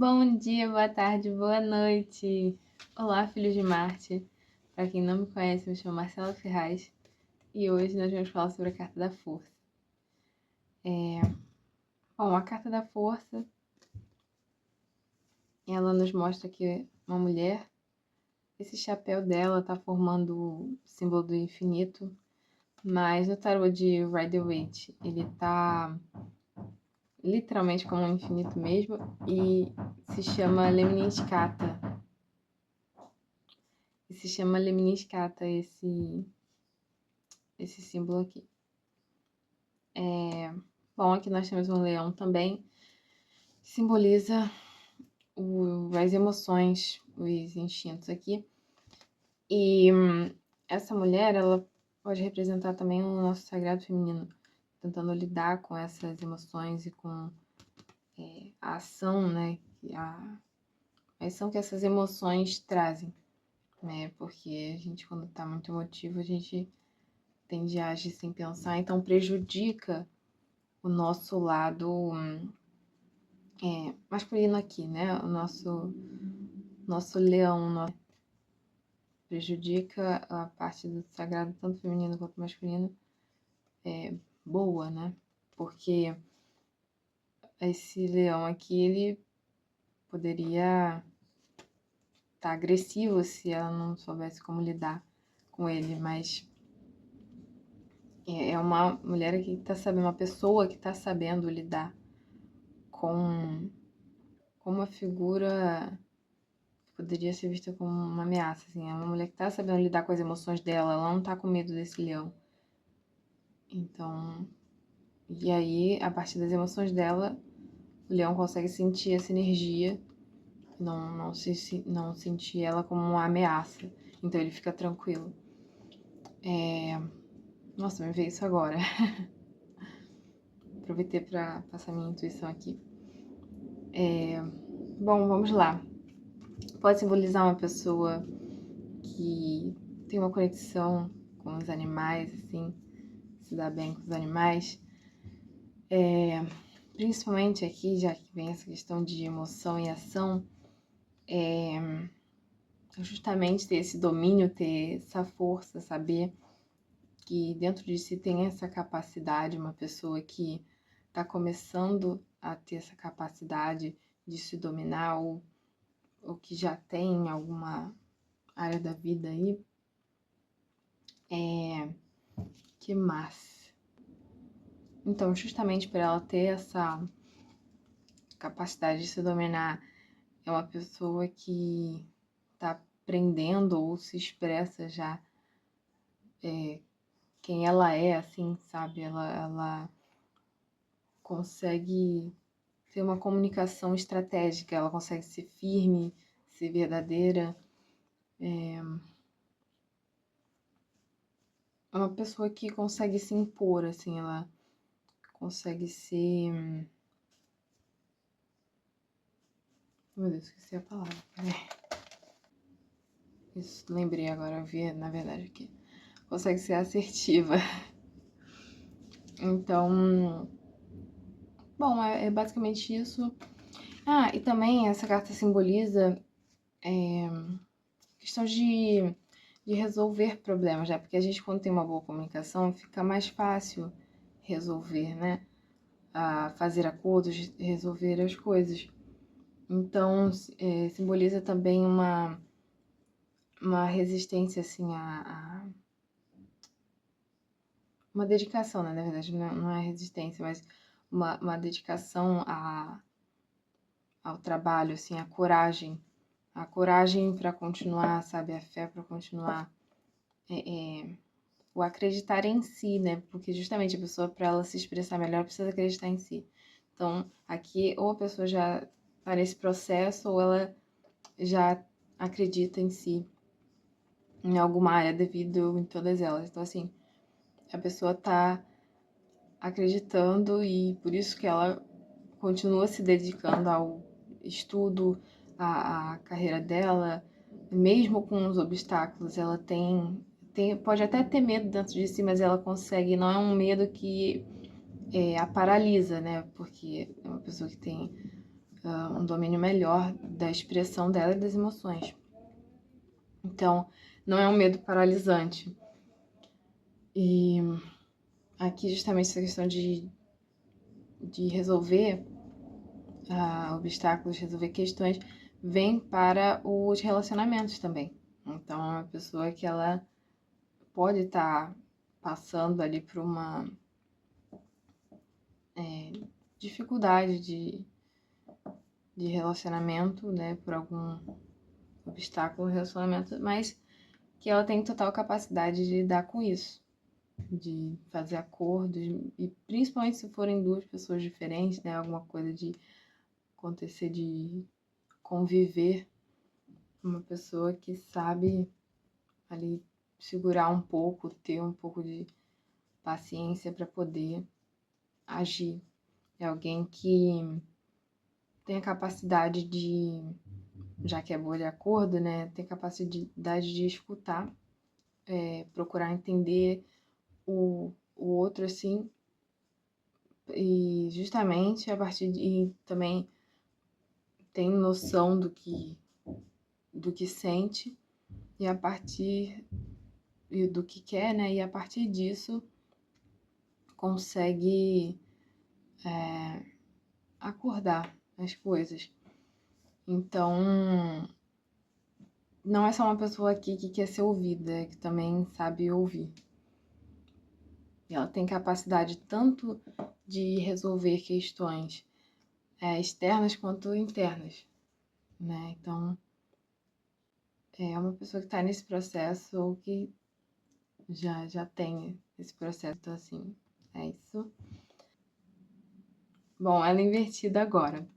Bom dia, boa tarde, boa noite. Olá, filhos de Marte. Para quem não me conhece, me chamo Marcela Ferraz e hoje nós vamos falar sobre a Carta da Força. Bom, a Carta da Força, ela nos mostra que uma mulher, esse chapéu dela está formando o símbolo do infinito, mas no tarô de Rider-Waite, ele está literalmente como um infinito mesmo e se chama Lemniscata. Esse símbolo aqui. Bom, aqui nós temos um leão também, que simboliza as emoções, os instintos aqui. E essa mulher, ela pode representar também o nosso sagrado feminino, tentando lidar com essas emoções e com a ação, né? A ação que essas emoções trazem, né? Porque a gente, quando tá muito emotivo, a gente tende a agir sem pensar, então prejudica o nosso lado masculino aqui, né? O nosso leão prejudica a parte do sagrado, tanto feminino quanto masculino, boa, né? Porque esse leão aqui, ele poderia estar agressivo se ela não soubesse como lidar com ele, mas é uma mulher que tá sabendo, uma pessoa que tá sabendo lidar com uma figura que poderia ser vista como uma ameaça, assim. É uma mulher que tá sabendo lidar com as emoções dela, ela não tá com medo desse leão. Então, e aí, a partir das emoções dela, o leão consegue sentir essa energia, não sentir ela como uma ameaça. Então ele fica tranquilo. Nossa, me veio isso agora. Aproveitei para passar minha intuição aqui. Bom, vamos lá. Pode simbolizar uma pessoa que tem uma conexão com os animais, assim, se dá bem com os animais. Principalmente aqui, já que vem essa questão de emoção e ação, justamente ter esse domínio, ter essa força, saber que dentro de si tem essa capacidade, uma pessoa que está começando a ter essa capacidade de se dominar ou que já tem em alguma área da vida aí. Que mais? Então, justamente por ela ter essa capacidade de se dominar, é uma pessoa que está aprendendo ou se expressa já quem ela é, assim, sabe? Ela consegue ter uma comunicação estratégica, ela consegue ser firme, ser verdadeira. É uma pessoa que consegue se impor, assim, ela consegue ser... Meu Deus, esqueci a palavra. Isso, lembrei agora, eu vi, na verdade, aqui. Consegue ser assertiva. Então, bom, é basicamente isso. E também essa carta simboliza questão de resolver problemas, né? Porque a gente, quando tem uma boa comunicação, fica mais fácil resolver, né? Fazer acordos, resolver as coisas. Então, simboliza também uma resistência, assim, uma dedicação, né? Na verdade, não é resistência, mas uma dedicação ao trabalho, assim, a coragem para continuar, sabe? A fé para continuar, o acreditar em si, né? Porque justamente a pessoa, para ela se expressar melhor, precisa acreditar em si. Então, aqui, ou a pessoa já está nesse processo, ou ela já acredita em si, em alguma área da vida ou em todas elas. Então, assim, a pessoa tá acreditando e por isso que ela continua se dedicando ao estudo, à carreira dela, mesmo com os obstáculos, ela pode até ter medo dentro de si, mas ela consegue, não é um medo que a paralisa, né? Porque é uma pessoa que tem um domínio melhor da expressão dela e das emoções. Então, não é um medo paralisante. E aqui, justamente, essa questão de resolver obstáculos, resolver questões, vem para os relacionamentos também. Então, é uma pessoa que ela pode estar passando ali por uma dificuldade de relacionamento, né, por algum obstáculo no relacionamento, mas que ela tem total capacidade de lidar com isso, de fazer acordos, e principalmente se forem duas pessoas diferentes, né, alguma coisa de acontecer, de conviver, uma pessoa que sabe ali segurar um pouco, ter um pouco de paciência para poder agir. É alguém que tem a capacidade de, já que é boa de acordo, né, tem capacidade de escutar, procurar entender o outro, assim, e justamente a partir de, e também tem noção do que sente, e a partir do que quer, né, e a partir disso consegue acordar as coisas. Então, não é só uma pessoa aqui que quer ser ouvida, é que também sabe ouvir. E ela tem capacidade tanto de resolver questões externas quanto internas, né? Então, é uma pessoa que está nesse processo ou que já tem esse processo. Então, assim, é isso. Bom, ela é invertida agora.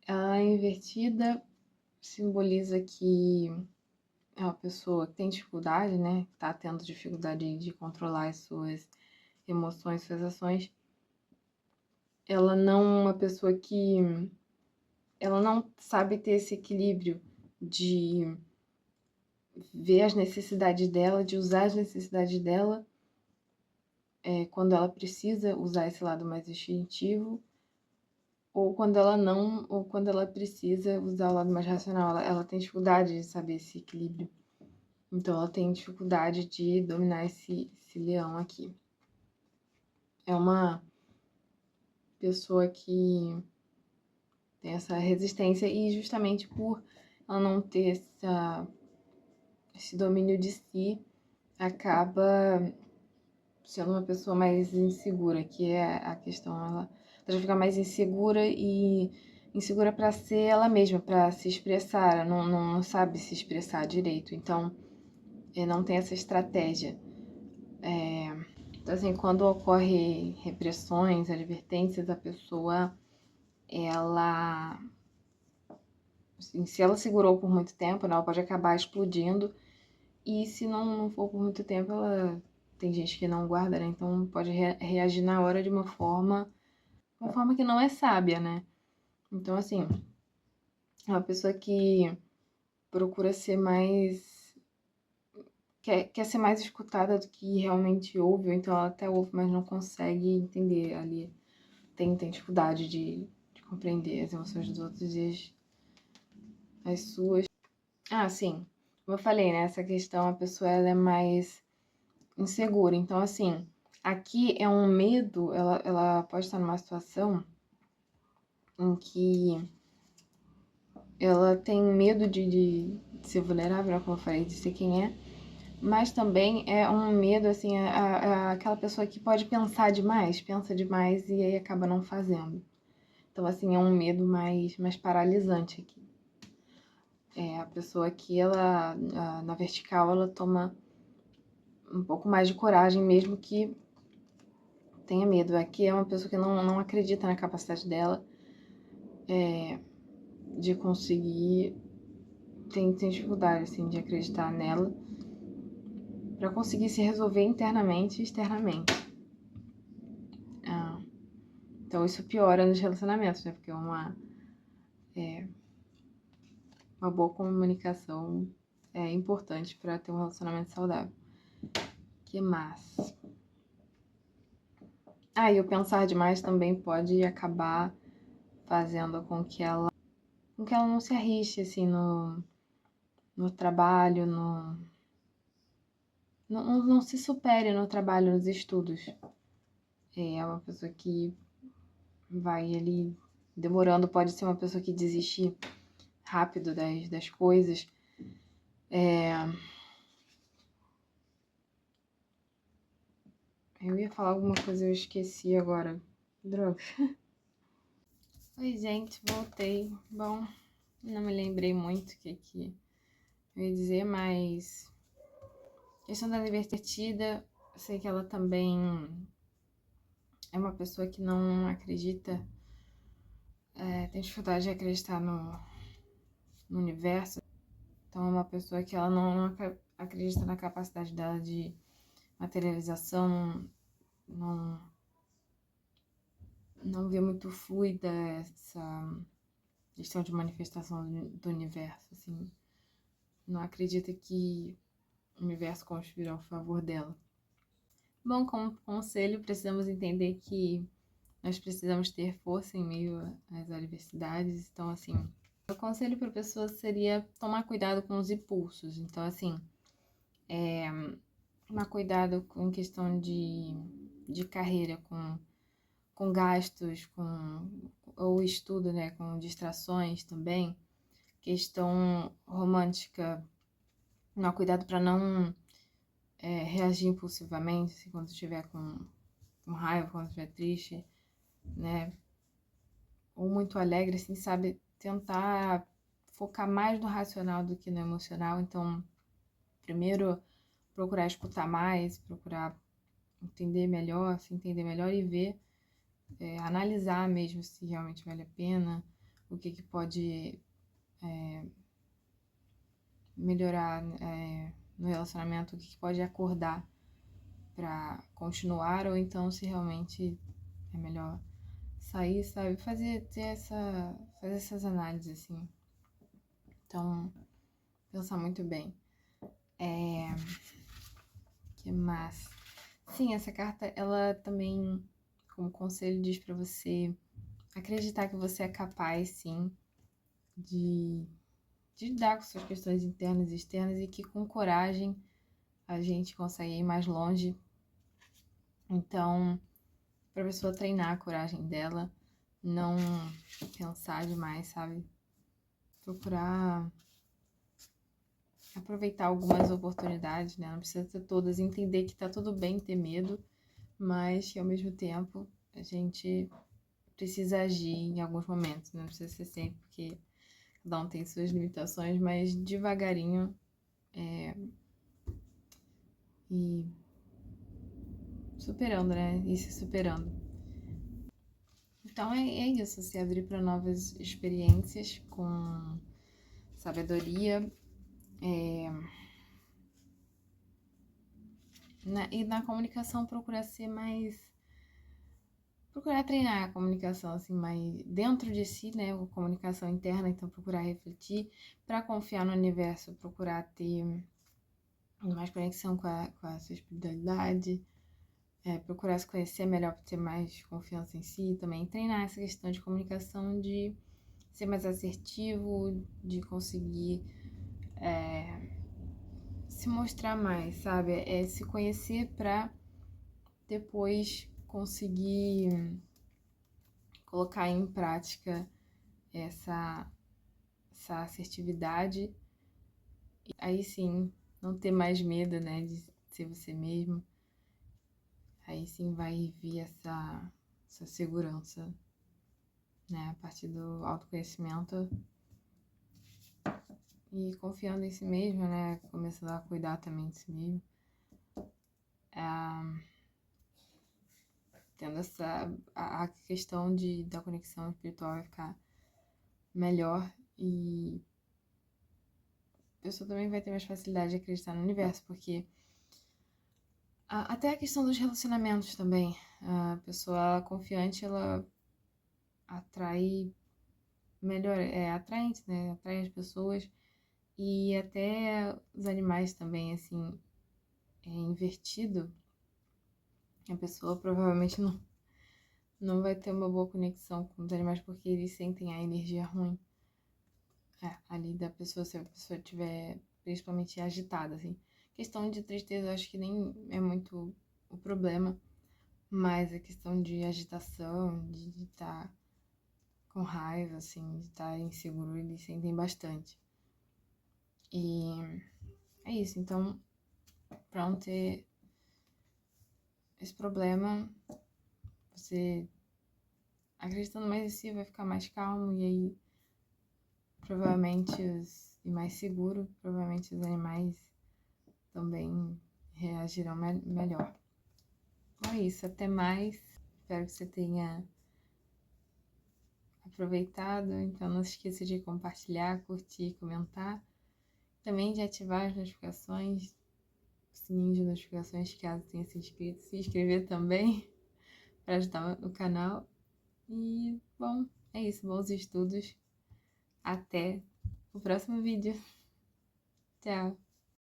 Ela é invertida simboliza que é uma pessoa que tem dificuldade, né? Tá tendo dificuldade de controlar as suas emoções, suas ações. Ela não é uma pessoa que ela não sabe ter esse equilíbrio de ver as necessidades dela, de usar as necessidades dela quando ela precisa usar esse lado mais instintivo, ou quando ela não, ou quando ela precisa usar o lado mais racional. Ela tem dificuldade de saber esse equilíbrio. Então ela tem dificuldade de dominar esse leão aqui. É uma pessoa que tem essa resistência e justamente por ela não ter esse domínio de si, acaba sendo uma pessoa mais insegura, que é a questão. Ela já fica mais insegura e insegura para ser ela mesma, para se expressar. Ela não sabe se expressar direito, então não tem essa estratégia. Então, assim, quando ocorre repressões, advertências, a pessoa, ela, assim, se ela segurou por muito tempo, né, ela pode acabar explodindo. E se não for por muito tempo, ela tem gente que não guarda, né? Então pode reagir na hora de uma forma que não é sábia, né? Então, assim, é uma pessoa que procura ser mais. Quer ser mais escutada do que realmente ouve, ou então ela até ouve, mas não consegue entender ali. Tem dificuldade de compreender as emoções dos outros e as suas. Ah, sim. Como eu falei, né? Essa questão, a pessoa ela é mais insegura. Então, assim, aqui é um medo, ela pode estar numa situação em que ela tem medo de ser vulnerável, né, como eu falei, de ser quem é, mas também é um medo, assim, aquela pessoa que pode pensar demais, pensa demais e aí acaba não fazendo. Então, assim, é um medo mais paralisante aqui. É a pessoa que ela, na vertical, ela toma um pouco mais de coragem, mesmo que tenha medo. Aqui é uma pessoa que não acredita na capacidade dela de conseguir, tem dificuldade, assim, de acreditar nela para conseguir se resolver internamente e externamente. Então isso piora nos relacionamentos, né? Porque uma boa comunicação é importante para ter um relacionamento saudável. Que mais? E o pensar demais também pode acabar fazendo com que ela não se arrisque, assim, no trabalho, não se supere no trabalho, nos estudos. É uma pessoa que vai ali demorando, pode ser uma pessoa que desiste rápido das coisas. Eu ia falar alguma coisa, eu esqueci agora. Droga. Oi, gente, voltei. Bom, não me lembrei muito o que eu ia dizer, mas questão da divertida, eu sei que ela também é uma pessoa que não acredita, tem dificuldade de acreditar no universo. Então é uma pessoa que ela não acredita na capacidade dela de materialização, não vê muito fluida essa questão de manifestação do universo, assim. Não acredita que o universo conspira a favor dela. Bom, como conselho, precisamos entender que nós precisamos ter força em meio às adversidades. Então, assim, o conselho para a pessoa seria tomar cuidado com os impulsos. Então, assim, tomar cuidado com questão de carreira, com gastos, ou estudo, né, com distrações também. Questão romântica, tomar cuidado para não reagir impulsivamente, assim, quando estiver com raiva, quando estiver triste, né? Ou muito alegre, assim, sabe? Tentar focar mais no racional do que no emocional. Então, primeiro, procurar escutar mais, procurar entender melhor, se entender melhor e ver, analisar mesmo se realmente vale a pena, o que pode melhorar no relacionamento, o que pode acordar para continuar, ou então se realmente é melhor sair, sabe? Fazer essas análises, assim. Então, pensar muito bem. Que mais? Sim, essa carta, ela também, como conselho, diz para você acreditar que você é capaz, sim, de lidar com suas questões internas e externas, e que com coragem a gente consegue ir mais longe. Então, para a pessoa treinar a coragem dela, não pensar demais, sabe? Procurar aproveitar algumas oportunidades, né? Não precisa ter todas, entender que tá tudo bem ter medo, mas que ao mesmo tempo a gente precisa agir em alguns momentos, não precisa ser sempre, porque cada um tem suas limitações, mas devagarinho e superando, né? E se superando. Então é isso, se abrir para novas experiências com sabedoria. E na comunicação procurar ser mais. Procurar treinar a comunicação assim mais dentro de si, né? A comunicação interna, então procurar refletir, para confiar no universo, procurar ter mais conexão com a sua espiritualidade, procurar se conhecer melhor para ter mais confiança em si, também treinar essa questão de comunicação, de ser mais assertivo, de conseguir se mostrar mais, sabe? Se conhecer para depois conseguir colocar em prática essa assertividade. E aí sim, não ter mais medo, né, de ser você mesmo. Aí sim vai vir essa segurança, né, a partir do autoconhecimento e confiando em si mesmo, né, começando a cuidar também de si mesmo. Tendo a questão da conexão espiritual vai ficar melhor, e a pessoa também vai ter mais facilidade de acreditar no universo, porque até a questão dos relacionamentos também, a pessoa confiante, ela atrai melhor, é atraente, né, atrai as pessoas, e até os animais também, assim, invertido, a pessoa provavelmente não vai ter uma boa conexão com os animais porque eles sentem a energia ruim ali da pessoa, se a pessoa estiver principalmente agitada, assim. Questão de tristeza, eu acho que nem é muito o problema, mas a questão de agitação, de estar com raiva, assim, de estar inseguro, eles sentem bastante. E é isso, então, pra não ter esse problema, você acreditando mais em si vai ficar mais calmo e aí provavelmente e mais seguro, provavelmente os animais também reagirão melhor. Então é isso, até mais. Espero que você tenha aproveitado. Então não se esqueça de compartilhar, curtir, comentar. Também de ativar as notificações, o sininho de notificações caso tenha se inscrito. Se inscrever também para ajudar o canal. E, bom, é isso. Bons estudos. Até o próximo vídeo. Tchau!